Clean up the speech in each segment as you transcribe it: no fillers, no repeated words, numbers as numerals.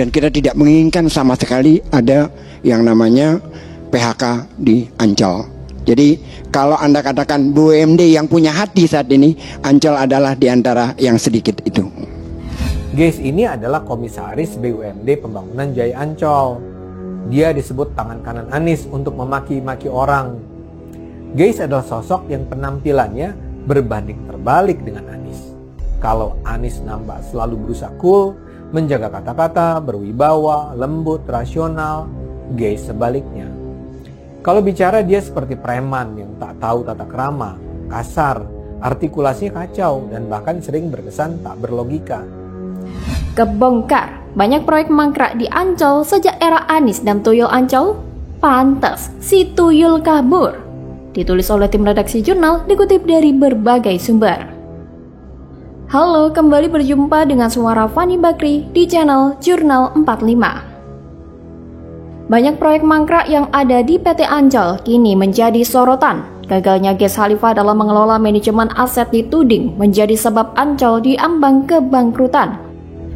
dan kita tidak menginginkan sama sekali ada yang namanya PHK di Ancol. Jadi kalau Anda katakan BUMD yang punya hati saat ini, Ancol adalah di antara yang sedikit itu. Geis ini adalah komisaris BUMD Pembangunan Jaya Ancol. Dia disebut tangan kanan Anies untuk memaki-maki orang. Geis adalah sosok yang penampilannya berbanding terbalik dengan Anies. Kalau Anies nampak selalu berusaha cool, menjaga kata-kata, berwibawa, lembut, rasional, Geis sebaliknya. Kalau bicara dia seperti preman yang tak tahu tata krama, kasar, artikulasinya kacau, dan bahkan sering berkesan tak berlogika. Kebongkar, banyak proyek mangkrak di Ancol sejak era Anies dan Tuyul Ancol. Pantes si Tuyul kabur. Ditulis oleh tim redaksi jurnal, dikutip dari berbagai sumber. Halo, kembali berjumpa dengan suara Fani Bakri di channel Jurnal 45. Banyak proyek mangkrak yang ada di PT Ancol kini menjadi sorotan. Gagalnya Geis Khalifah dalam mengelola manajemen aset dituding menjadi sebab Ancol diambang kebangkrutan.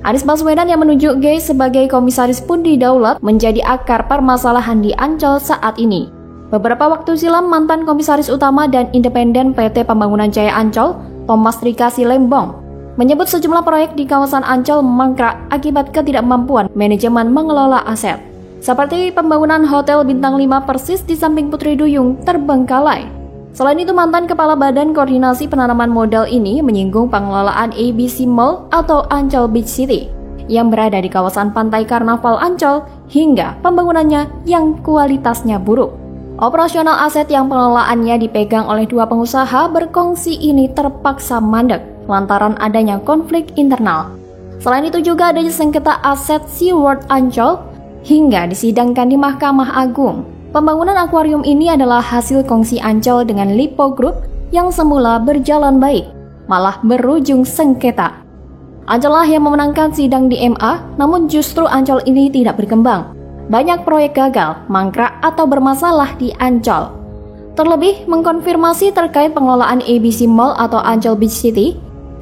Anies Baswedan yang menunjuk Geis sebagai komisaris pun didaulat menjadi akar permasalahan di Ancol saat ini. Beberapa waktu silam, mantan komisaris utama dan independen PT Pembangunan Jaya Ancol, Thomas Rikasi Lembong, menyebut sejumlah proyek di kawasan Ancol mangkrak akibat ketidakmampuan manajemen mengelola aset. Seperti pembangunan Hotel Bintang 5 persis di samping Putri Duyung terbengkalai. Selain itu, mantan Kepala Badan Koordinasi Penanaman Modal ini menyinggung pengelolaan ABC Mall atau Ancol Beach City yang berada di kawasan Pantai Karnaval Ancol hingga pembangunannya yang kualitasnya buruk. Operasional aset yang pengelolaannya dipegang oleh dua pengusaha berkongsi ini terpaksa mandek lantaran adanya konflik internal. Selain itu juga adanya sengketa aset SeaWorld Ancol hingga disidangkan di Mahkamah Agung. Pembangunan akuarium ini adalah hasil kongsi Ancol dengan Lipo Group yang semula berjalan baik, malah berujung sengketa. Ancol lah yang memenangkan sidang di MA, namun justru Ancol ini tidak berkembang. Banyak proyek gagal, mangkrak atau bermasalah di Ancol. Terlebih mengkonfirmasi terkait pengelolaan ABC Mall atau Ancol Beach City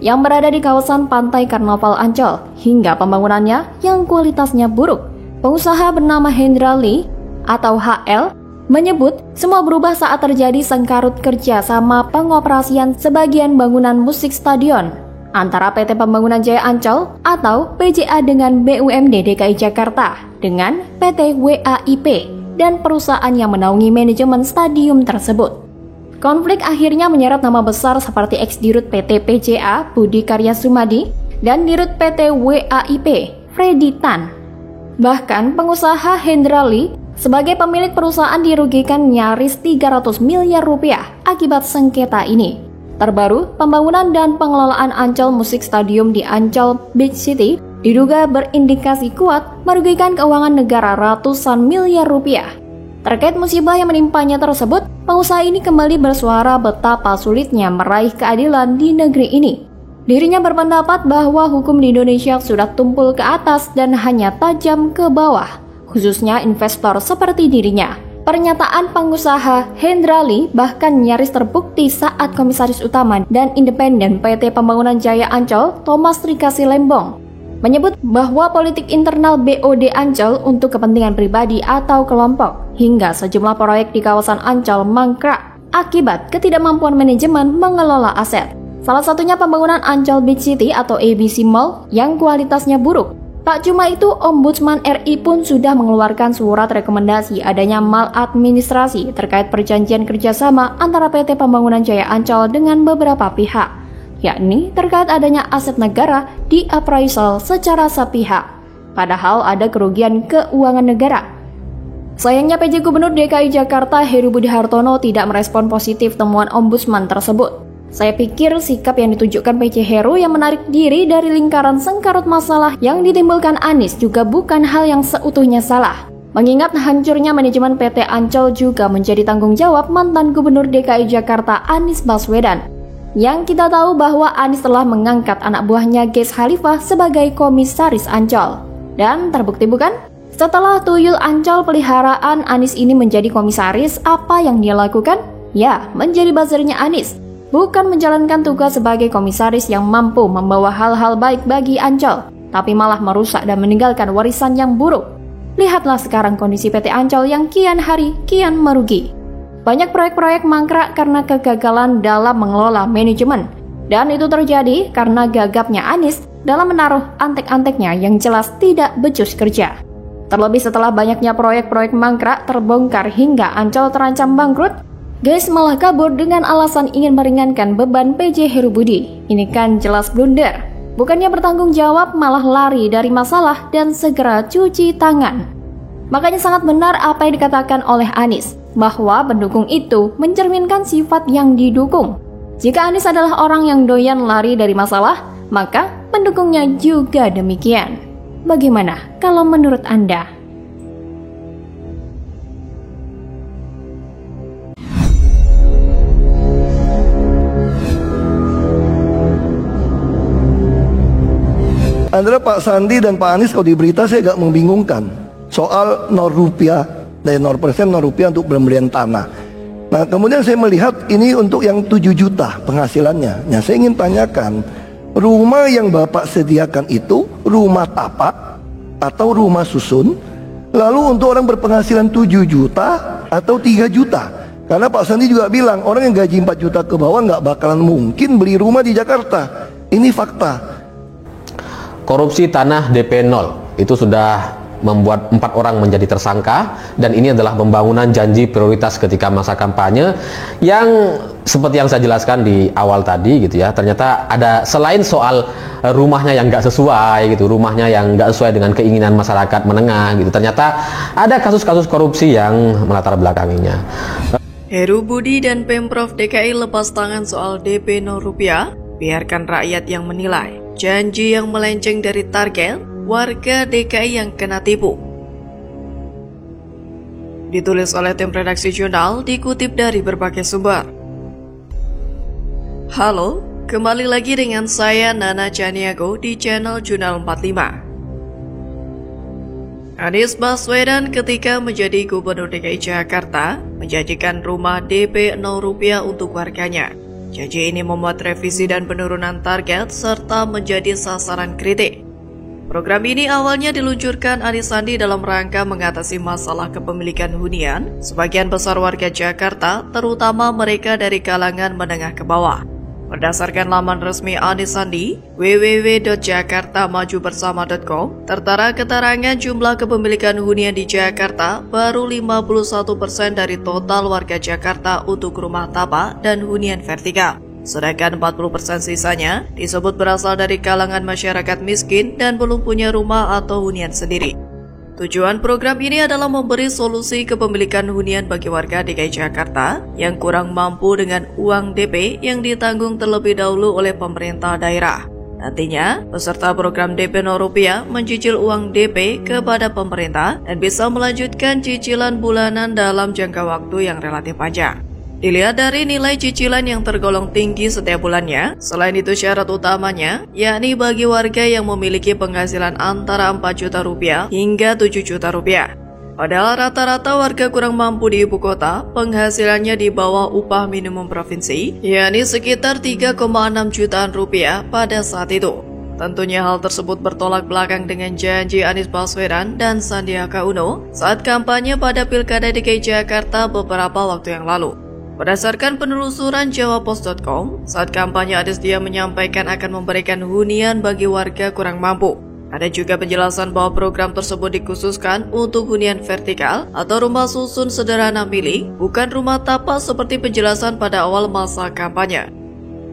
yang berada di kawasan Pantai Karnaval Ancol hingga pembangunannya yang kualitasnya buruk. Pengusaha bernama Hendra Lee atau HL menyebut semua berubah saat terjadi sengkarut kerja sama pengoperasian sebagian bangunan musik stadion antara PT Pembangunan Jaya Ancol atau PJA dengan BUMD DKI Jakarta dengan PT WAIP dan perusahaan yang menaungi manajemen stadium tersebut. Konflik akhirnya menyeret nama besar seperti ex-dirut PT PJA Budi Karya Sumadi dan dirut PT WAIP Freddy Tan. Bahkan pengusaha Hendra Lee sebagai pemilik perusahaan dirugikan nyaris 300 miliar rupiah akibat sengketa ini. Terbaru, pembangunan dan pengelolaan Ancol Musik Stadium di Ancol Beach City diduga berindikasi kuat merugikan keuangan negara ratusan miliar rupiah. Terkait musibah yang menimpanya tersebut, pengusaha ini kembali bersuara betapa sulitnya meraih keadilan di negeri ini. Dirinya berpendapat bahwa hukum di Indonesia sudah tumpul ke atas dan hanya tajam ke bawah, khususnya investor seperti dirinya. Pernyataan pengusaha Hendra Lee bahkan nyaris terbukti saat komisaris utama dan independen PT Pembangunan Jaya Ancol, Thomas Rikasi Lembong, menyebut bahwa politik internal BOD Ancol untuk kepentingan pribadi atau kelompok hingga sejumlah proyek di kawasan Ancol mangkrak akibat ketidakmampuan manajemen mengelola aset. Salah satunya pembangunan Ancol Beach City atau ABC Mall yang kualitasnya buruk. Tak cuma itu, Ombudsman RI pun sudah mengeluarkan surat rekomendasi adanya maladministrasi terkait perjanjian kerjasama antara PT Pembangunan Jaya Ancol dengan beberapa pihak, yakni terkait adanya aset negara di appraisal secara sepihak, padahal ada kerugian keuangan negara. Sayangnya PJ Gubernur DKI Jakarta Heru Budi Hartono tidak merespon positif temuan Ombudsman tersebut. Saya pikir sikap yang ditunjukkan PJ Heru yang menarik diri dari lingkaran sengkarut masalah yang ditimbulkan Anies juga bukan hal yang seutuhnya salah. Mengingat hancurnya manajemen PT Ancol juga menjadi tanggung jawab mantan Gubernur DKI Jakarta Anies Baswedan. Yang kita tahu bahwa Anies telah mengangkat anak buahnya Geis Khalifah sebagai komisaris Ancol. Dan terbukti bukan? Setelah Tuyul Ancol peliharaan Anies ini menjadi komisaris, apa yang dia lakukan? Ya, menjadi buzzernya Anies. Bukan menjalankan tugas sebagai komisaris yang mampu membawa hal-hal baik bagi Ancol. tapi malah merusak dan meninggalkan warisan yang buruk. Lihatlah sekarang kondisi PT Ancol yang kian hari kian merugi. Banyak proyek-proyek mangkrak karena kegagalan dalam mengelola manajemen. Dan itu terjadi karena gagapnya Anies dalam menaruh antek-anteknya yang jelas tidak becus kerja. Terlebih setelah banyaknya proyek-proyek mangkrak terbongkar hingga Ancol terancam bangkrut, Guys malah kabur dengan alasan ingin meringankan beban PJ Heru Budi. Ini kan jelas blunder. Bukannya bertanggung jawab, malah lari dari masalah dan segera cuci tangan. Makanya sangat benar apa yang dikatakan oleh Anies, bahwa pendukung itu mencerminkan sifat yang didukung. Jika Anies adalah orang yang doyan lari dari masalah, maka pendukungnya juga demikian. Bagaimana kalau menurut Anda? Antara Pak Sandi dan Pak Anies kalau di berita saya agak membingungkan soal 0 rupiah dari 0% 0 rupiah untuk pembelian tanah. Nah kemudian saya melihat ini untuk yang 7 juta penghasilannya. Nah saya ingin tanyakan, rumah yang Bapak sediakan itu rumah tapak atau rumah susun? Lalu untuk orang berpenghasilan 7 juta atau 3 juta? Karena Pak Sandi juga bilang orang yang gaji 4 juta ke bawah nggak bakalan mungkin beli rumah di Jakarta. Ini fakta. Korupsi tanah DP 0 itu sudah membuat 4 orang menjadi tersangka, dan ini adalah pembangunan janji prioritas ketika masa kampanye yang seperti yang saya jelaskan di awal tadi gitu ya. Ternyata ada selain soal rumahnya yang nggak sesuai gitu, rumahnya yang nggak sesuai dengan keinginan masyarakat menengah gitu, ternyata ada kasus-kasus korupsi yang melatar belakanginya. Heru Budi dan Pemprov DKI lepas tangan soal DP 0 rupiah, biarkan rakyat yang menilai. Janji yang melenceng dari target, warga DKI yang kena tipu. Ditulis oleh tim redaksi jurnal, dikutip dari berbagai sumber. Halo, kembali lagi dengan saya Nana Chaniago di channel Jurnal 45. Anies Baswedan ketika menjadi Gubernur DKI Jakarta menjanjikan rumah DP 0 rupiah untuk warganya. Janji ini membuat revisi dan penurunan target serta menjadi sasaran kritik. Program ini awalnya diluncurkan Anies Sandi dalam rangka mengatasi masalah kepemilikan hunian sebagian besar warga Jakarta, terutama mereka dari kalangan menengah ke bawah. Berdasarkan laman resmi Anies Sandi, www.jakartamajubersama.com, tertera keterangan jumlah kepemilikan hunian di Jakarta baru 51% dari total warga Jakarta untuk rumah tapak dan hunian vertikal. Sedangkan 40% sisanya disebut berasal dari kalangan masyarakat miskin dan belum punya rumah atau hunian sendiri. Tujuan program ini adalah memberi solusi kepemilikan hunian bagi warga DKI Jakarta yang kurang mampu dengan uang DP yang ditanggung terlebih dahulu oleh pemerintah daerah. Nantinya, peserta program DP 0 rupiah mencicil uang DP kepada pemerintah dan bisa melanjutkan cicilan bulanan dalam jangka waktu yang relatif panjang. Dilihat dari nilai cicilan yang tergolong tinggi setiap bulannya, selain itu syarat utamanya, yakni bagi warga yang memiliki penghasilan antara 4 juta rupiah hingga 7 juta rupiah. Padahal rata-rata warga kurang mampu di ibu kota, penghasilannya di bawah upah minimum provinsi, yakni sekitar 3,6 jutaan rupiah pada saat itu. Tentunya hal tersebut bertolak belakang dengan janji Anies Baswedan dan Sandiaga Uno saat kampanye pada Pilkada DKI Jakarta beberapa waktu yang lalu. Berdasarkan penelusuran jawapos.com, saat kampanye Anies dia menyampaikan akan memberikan hunian bagi warga kurang mampu. Ada juga penjelasan bahwa program tersebut dikhususkan untuk hunian vertikal atau rumah susun sederhana milik, bukan rumah tapak seperti penjelasan pada awal masa kampanye.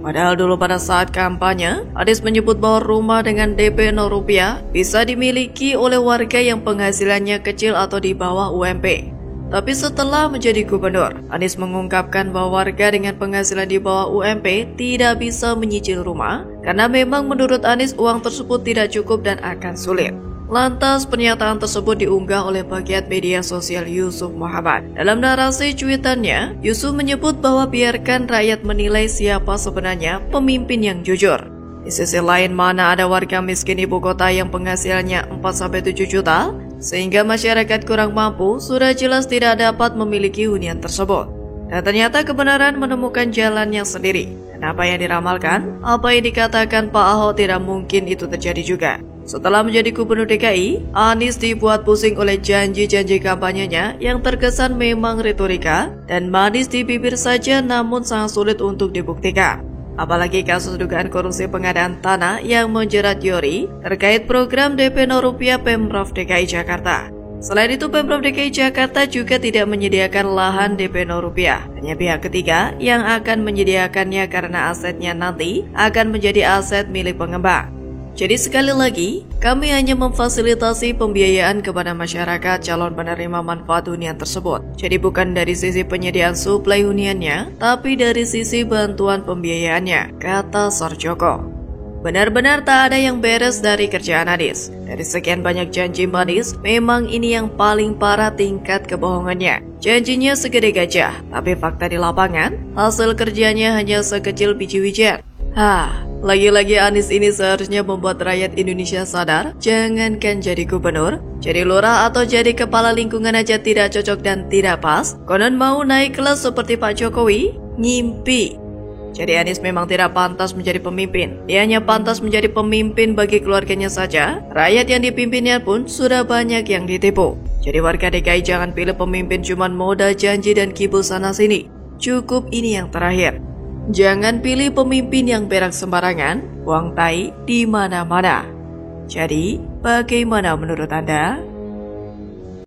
Padahal dulu pada saat kampanye, Anies menyebut bahwa rumah dengan DP 0 rupiah bisa dimiliki oleh warga yang penghasilannya kecil atau di bawah UMP. Tapi setelah menjadi gubernur, Anies mengungkapkan bahwa warga dengan penghasilan di bawah UMP tidak bisa menyicil rumah karena memang menurut Anies uang tersebut tidak cukup dan akan sulit. Lantas pernyataan tersebut diunggah oleh pegiat media sosial Yusuf Muhammad. Dalam narasi cuitannya, Yusuf menyebut bahwa biarkan rakyat menilai siapa sebenarnya pemimpin yang jujur. Di sisi lain, mana ada warga miskin ibu kota yang penghasilannya 4-7 juta, sehingga masyarakat kurang mampu sudah jelas tidak dapat memiliki hunian tersebut. Dan ternyata kebenaran menemukan jalannya sendiri. Dan apa yang diramalkan, apa yang dikatakan Pak Ahok tidak mungkin itu terjadi juga. Setelah menjadi gubernur DKI, Anies dibuat pusing oleh janji-janji kampanyenya yang terkesan memang retorika dan manis di bibir saja namun sangat sulit untuk dibuktikan. Apalagi kasus dugaan korupsi pengadaan tanah yang menjerat Yori terkait program DP 0 rupiah Pemprov DKI Jakarta. Selain itu, Pemprov DKI Jakarta juga tidak menyediakan lahan DP 0 rupiah. Hanya pihak ketiga yang akan menyediakannya karena asetnya nanti akan menjadi aset milik pengembang. Jadi sekali lagi, kami hanya memfasilitasi pembiayaan kepada masyarakat calon penerima manfaat hunian tersebut. Jadi bukan dari sisi penyediaan suplai huniannya, tapi dari sisi bantuan pembiayaannya, kata Sarjoko. Benar-benar tak ada yang beres dari kerjaan Anies. Dari sekian banyak janji manis, memang ini yang paling parah tingkat kebohongannya. Janjinya segede gajah, tapi fakta di lapangan, hasil kerjanya hanya sekecil biji wijen. Lagi-lagi Anies ini seharusnya membuat rakyat Indonesia sadar, jangankan jadi gubernur, jadi lurah atau jadi kepala lingkungan aja tidak cocok dan tidak pas. Konon mau naik kelas seperti Pak Jokowi, ngimpi. Jadi Anies memang tidak pantas menjadi pemimpin. Dia hanya pantas menjadi pemimpin bagi keluarganya saja. Rakyat yang dipimpinnya pun sudah banyak yang ditipu. Jadi warga DKI jangan pilih pemimpin cuman moda janji dan kibul sana sini. Cukup ini yang terakhir. Jangan pilih pemimpin yang berak sembarangan, buang tai di mana-mana. Jadi, bagaimana menurut Anda?